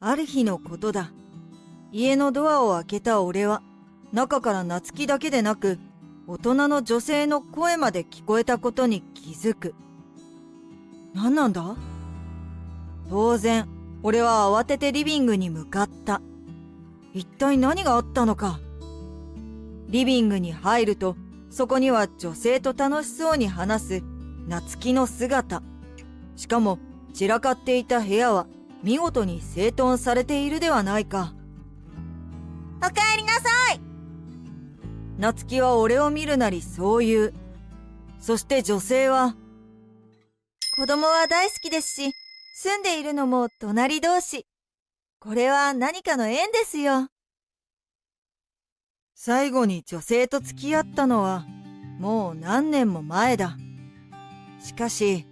ある日のことだ。家のドアを開けた俺は、中から夏希だけでなく、大人の女性の声まで聞こえたことに気づく。何なんだ？当然、俺は慌ててリビングに向かった。一体何があったのか。リビングに入ると、そこには女性と楽しそうに話す夏希の姿。しかも、散らかっていた部屋は見事に整頓されているではないか。おかえりなさい。夏希は俺を見るなりそう言う。そして女性は、子供は大好きですし、住んでいるのも隣同士。これは何かの縁ですよ。最後に女性と付き合ったのはもう何年も前だ。しかし、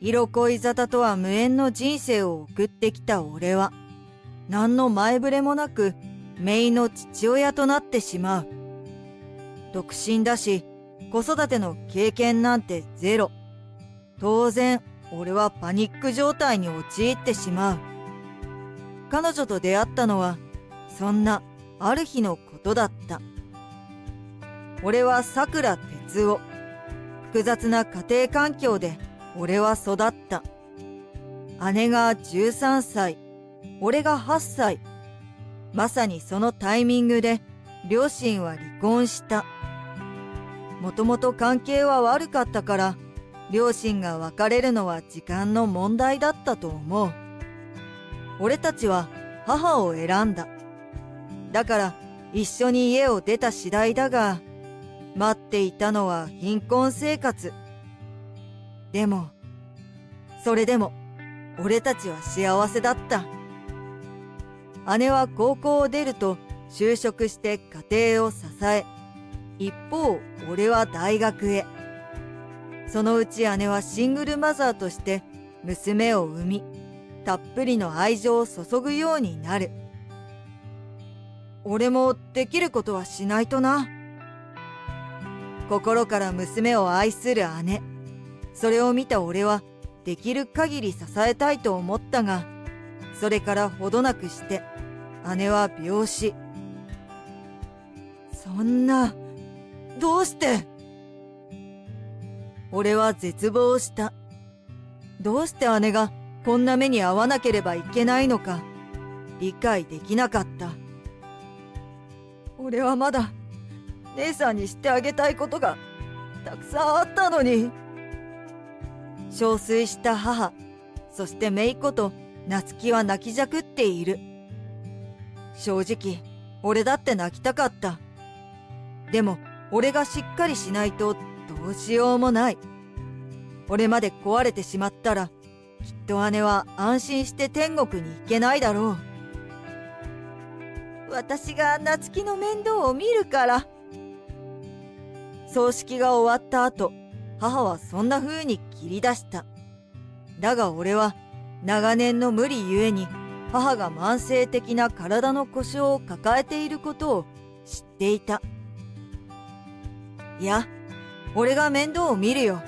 色恋沙汰とは無縁の人生を送ってきた俺は、何の前触れもなく、姪の父親となってしまう。独身だし、子育ての経験なんてゼロ。当然、俺はパニック状態に陥ってしまう。彼女と出会ったのは、そんなある日のことだった。俺は桜哲夫。複雑な家庭環境で俺は育った。姉が13歳、俺が8歳。まさにそのタイミングで両親は離婚した。もともと関係は悪かったから、両親が別れるのは時間の問題だったと思う。俺たちは母を選んだ。だから一緒に家を出た次第だが、待っていたのは貧困生活。でも、それでも俺たちは幸せだった。姉は高校を出ると就職して家庭を支え、一方俺は大学へ。そのうち姉はシングルマザーとして娘を産み、たっぷりの愛情を注ぐようになる。俺もできることはしないとな。心から娘を愛する姉。それを見た俺はできる限り支えたいと思ったが、それからほどなくして姉は病死。そんな、どうして？俺は絶望した。どうして姉がこんな目に遭わなければいけないのか、理解できなかった。俺はまだ姉さんにしてあげたいことがたくさんあったのに。憔悴した母、そして姪っ子と夏希は泣きじゃくっている。正直、俺だって泣きたかった。でも、俺がしっかりしないとどうしようもない。俺まで壊れてしまったら、きっと姉は安心して天国に行けないだろう。私が夏希の面倒を見るから。葬式が終わった後、母はそんな風に切り出した。だが俺は、長年の無理ゆえに、母が慢性的な体の故障を抱えていることを知っていた。いや、俺が面倒を見るよ。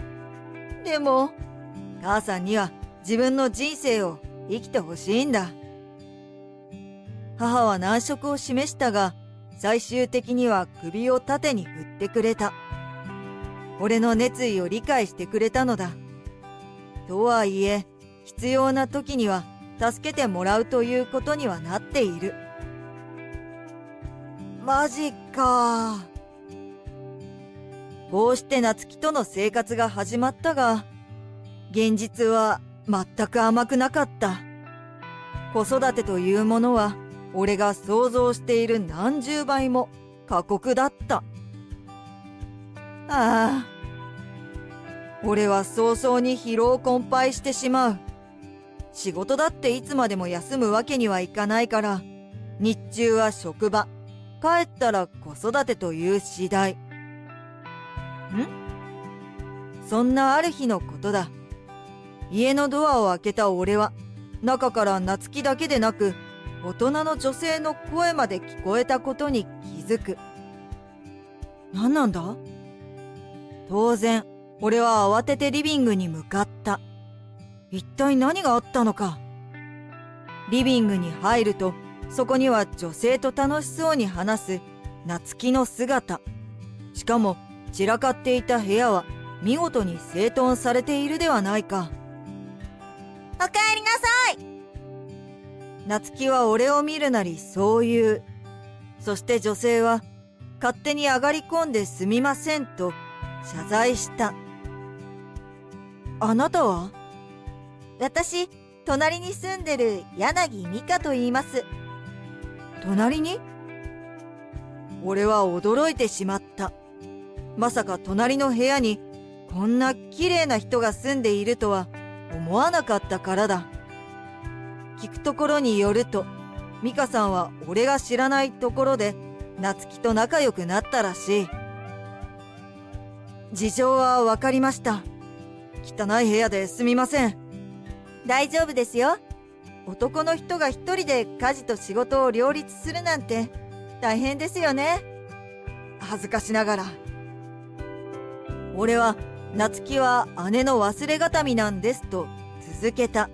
でも、母さんには自分の人生を生きてほしいんだ。母は難色を示したが、最終的には首を縦に振ってくれた。俺の熱意を理解してくれたのだ。とはいえ、必要な時には助けてもらうということにはなっている。マジか。こうして夏希との生活が始まったが、現実は全く甘くなかった。子育てというものは、俺が想像している何十倍も過酷だった。ああ。俺は早々に疲労困憊してしまう。仕事だっていつまでも休むわけにはいかないから、日中は職場、帰ったら子育てという次第。そんなある日のことだ。家のドアを開けた俺は、中から夏希だけでなく、大人の女性の声まで聞こえたことに気づく。何なんだ？当然、俺は慌ててリビングに向かった。一体何があったのか。リビングに入ると、そこには女性と楽しそうに話す夏希の姿。しかも散らかっていた部屋は見事に整頓されているではないか。おかえりなさい。夏希は俺を見るなりそう言う。そして女性は勝手に上がり込んですみませんと謝罪した。あなたは？私、隣に住んでる柳美香と言います。隣に？俺は驚いてしまった。まさか隣の部屋にこんな綺麗な人が住んでいるとは思わなかったからだ。聞くところによると、美香さんは俺が知らないところで夏希と仲良くなったらしい。事情はわかりました。汚い部屋ですみません。大丈夫ですよ。男の人が一人で家事と仕事を両立するなんて大変ですよね。恥ずかしながら。俺は夏希は姉の忘れがたみなんですと続けた。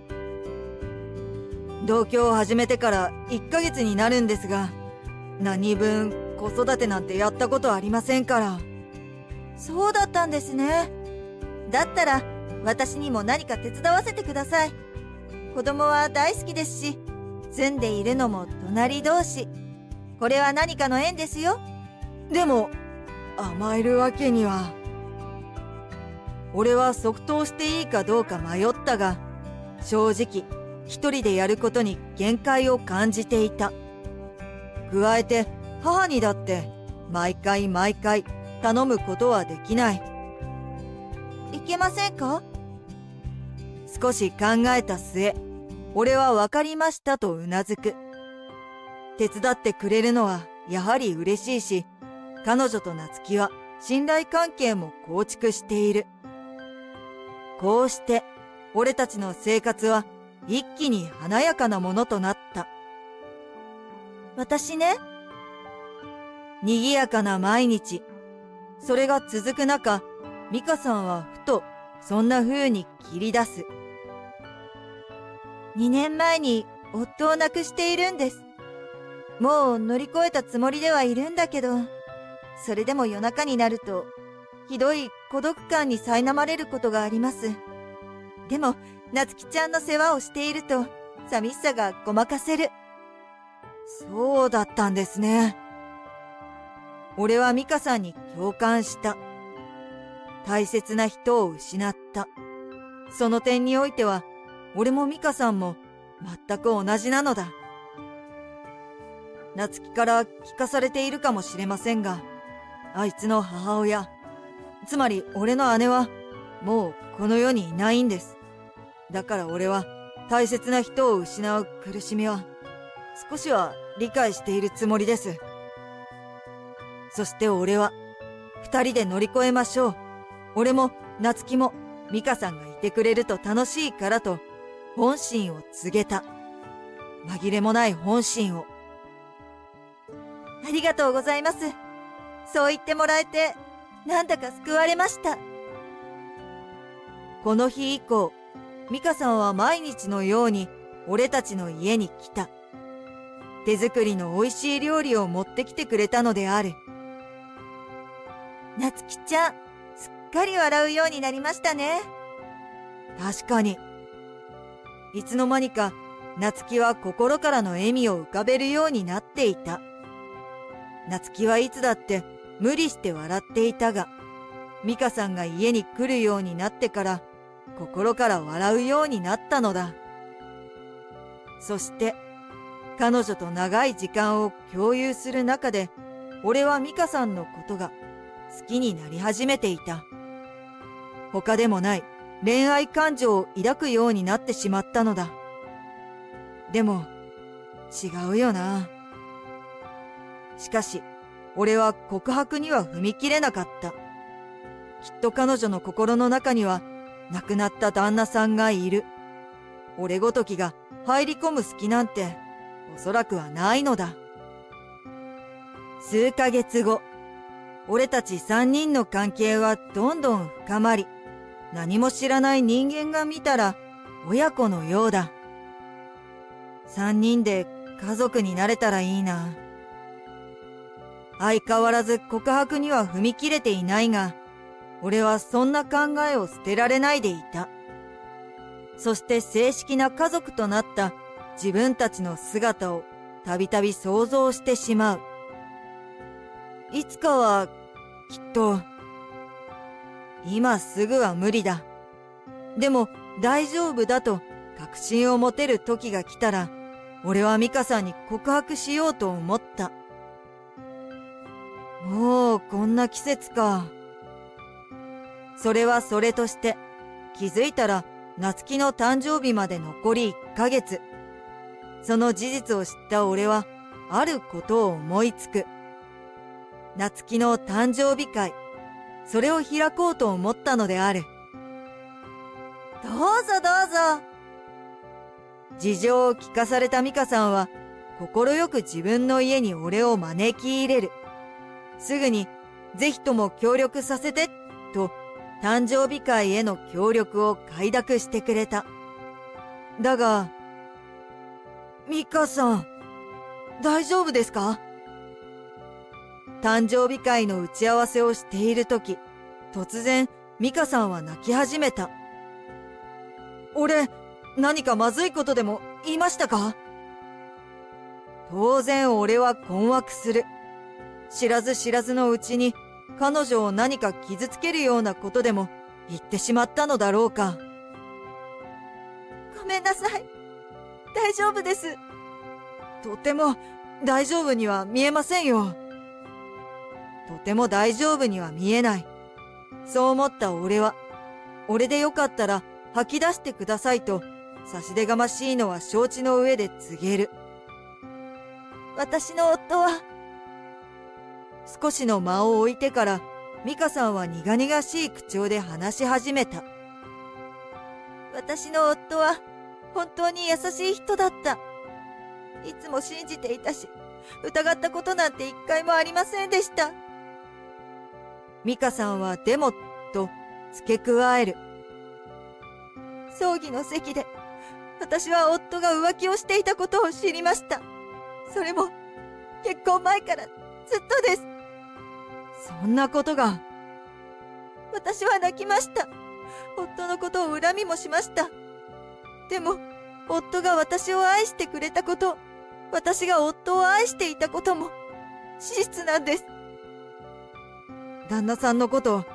同居を始めてから1ヶ月になるんですが、何分子育てなんてやったことありませんから。そうだったんですね。だったら私にも何か手伝わせてください。子供は大好きですし、住んでいるのも隣同士。これは何かの縁ですよ。でも甘えるわけには。俺は即答していいかどうか迷ったが、正直一人でやることに限界を感じていた。加えて母にだって毎回頼むことはできない。いけませんか？少し考えた末、俺は分かりましたとうなずく。手伝ってくれるのはやはり嬉しいし、彼女と夏希は信頼関係も構築している。こうして俺たちの生活は一気に華やかなものとなった。私ね。賑やかな毎日。それが続く中、美香さんはふとそんな風に切り出す。2年前に夫を亡くしているんです。もう乗り越えたつもりではいるんだけど、それでも夜中になると、ひどい孤独感に苛まれることがあります。でも、夏希ちゃんの世話をしていると、寂しさがごまかせる。そうだったんですね。俺は美香さんに共感した。大切な人を失った。その点においては、俺も美香さんも全く同じなのだ。夏希から聞かされているかもしれませんが、あいつの母親、つまり俺の姉は、もうこの世にいないんです。だから俺は大切な人を失う苦しみは、少しは理解しているつもりです。そして俺は、二人で乗り越えましょう。俺も夏希も美香さんがいてくれると楽しいからと、本心を告げた。紛れもない本心を。ありがとうございます。そう言ってもらえて、なんだか救われました。この日以降、美香さんは毎日のように俺たちの家に来た。手作りの美味しい料理を持ってきてくれたのである。夏希ちゃん、すっかり笑うようになりましたね。確かに。いつの間にか夏希は心からの笑みを浮かべるようになっていた。夏希はいつだって無理して笑っていたが、美香さんが家に来るようになってから心から笑うようになったのだ。そして彼女と長い時間を共有する中で、俺は美香さんのことが好きになり始めていた。他でもない恋愛感情を抱くようになってしまったのだ。でも違うよな。しかし俺は告白には踏み切れなかった。きっと彼女の心の中には亡くなった旦那さんがいる。俺ごときが入り込む隙なんておそらくはないのだ。数ヶ月後、俺たち三人の関係はどんどん深まり、何も知らない人間が見たら親子のようだ。3人で家族になれたらいいな。相変わらず告白には踏み切れていないが、俺はそんな考えを捨てられないでいた。そして正式な家族となった自分たちの姿をたびたび想像してしまう。いつかはきっと、今すぐは無理だ。でも大丈夫だと確信を持てる時が来たら、俺は美香さんに告白しようと思った。もうこんな季節か。それはそれとして、気づいたら夏希の誕生日まで残り1ヶ月。その事実を知った俺は、あることを思いつく。夏希の誕生日会、それを開こうと思ったのである。どうぞどうぞ。事情を聞かされた美香さんは、快く自分の家に俺を招き入れる。すぐに、ぜひとも協力させて、と、誕生日会への協力を快諾してくれた。だが、美香さん、大丈夫ですか？誕生日会の打ち合わせをしているとき、突然、美香さんは泣き始めた。俺、何かまずいことでも言いましたか？当然俺は困惑する。知らず知らずのうちに、彼女を何か傷つけるようなことでも言ってしまったのだろうか。ごめんなさい。大丈夫です。とても大丈夫には見えませんよ。とても大丈夫には見えない。そう思った俺は、俺でよかったら吐き出してくださいと、差し出がましいのは承知の上で告げる。私の夫は、少しの間を置いてから、美香さんは苦々しい口調で話し始めた。私の夫は、本当に優しい人だった。いつも信じていたし、疑ったことなんて一回もありませんでした。美香さんはでも、と付け加える。葬儀の席で、私は夫が浮気をしていたことを知りました。それも、結婚前からずっとです。そんなことが。私は泣きました。夫のことを恨みもしました。でも、夫が私を愛してくれたこと、私が夫を愛していたことも、事実なんです。旦那さんのこと、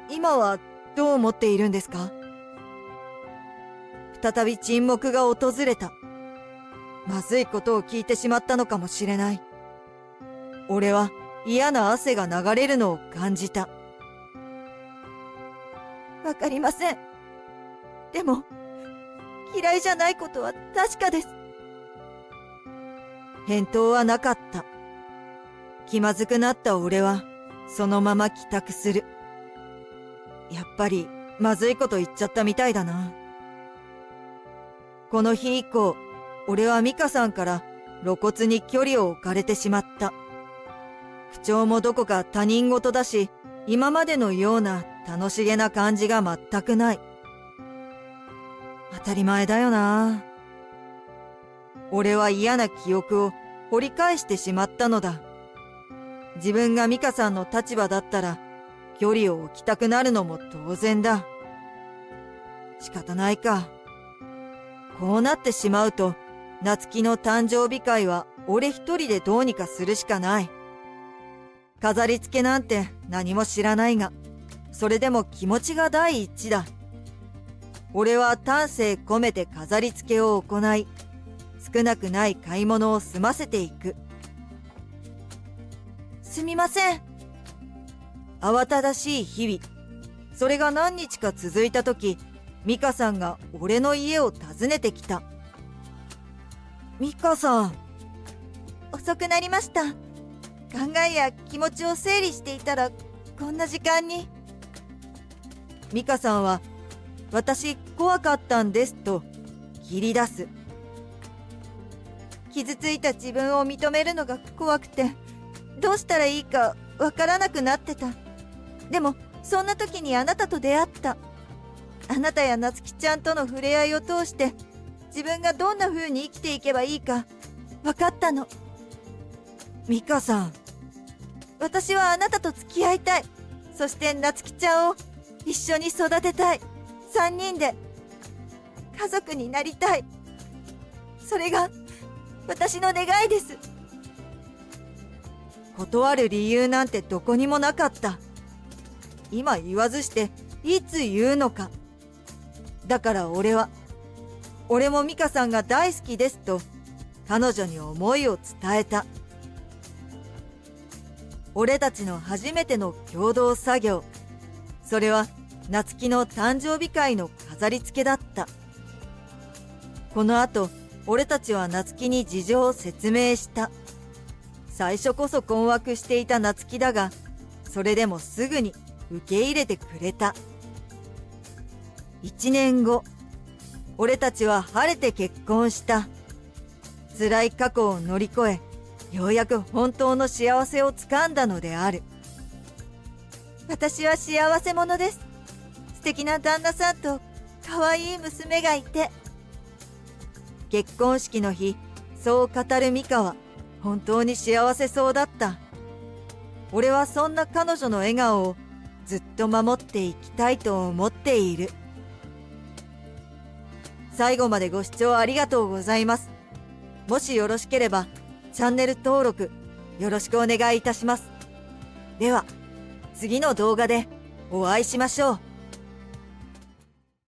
今はどう思っているんですか？再び沈黙が訪れた。まずいことを聞いてしまったのかもしれない。俺は嫌な汗が流れるのを感じた。わかりません。でも、嫌いじゃないことは確かです。返答はなかった。気まずくなった俺は、そのまま帰宅する。やっぱり、まずいこと言っちゃったみたいだな。この日以降、俺は美香さんから露骨に距離を置かれてしまった。口調もどこか他人事だし、今までのような楽しげな感じが全くない。当たり前だよな。俺は嫌な記憶を掘り返してしまったのだ。自分が美香さんの立場だったら、距離を置きたくなるのも当然だ。仕方ないか。こうなってしまうと、夏希の誕生日会は俺一人でどうにかするしかない。飾り付けなんて何も知らないが、それでも気持ちが第一だ。俺は丹精込めて飾り付けを行い、少なくない買い物を済ませていく。すみません。慌ただしい日々。それが何日か続いたとき、美香さんが俺の家を訪ねてきた。美香さん。遅くなりました。考えや気持ちを整理していたら、こんな時間に。美香さんは、私怖かったんですと切り出す。傷ついた自分を認めるのが怖くて、どうしたらいいかわからなくなってた。でも、そんな時にあなたと出会った。あなたや夏希ちゃんとの触れ合いを通して、自分がどんな風に生きていけばいいか分かったの。ミカさん。私はあなたと付き合いたい。そして夏希ちゃんを一緒に育てたい。3人で家族になりたい。それが私の願いです。断る理由なんてどこにもなかった。今言わずしていつ言うのか。だから俺もミカさんが大好きですと彼女に思いを伝えた。俺たちの初めての共同作業、それは夏希の誕生日会の飾り付けだった。この後俺たちは夏希に事情を説明した。最初こそ困惑していた夏希だが、それでもすぐに受け入れてくれた。1年後、俺たちは晴れて結婚した。辛い過去を乗り越え、ようやく本当の幸せをつかんだのである。私は幸せ者です。素敵な旦那さんと可愛い娘がいて。結婚式の日、そう語るミカは本当に幸せそうだった。俺はそんな彼女の笑顔をずっと守っていきたいと思っている。最後までご視聴ありがとうございます。もしよろしければチャンネル登録よろしくお願いいたします。では次の動画でお会いしましょう。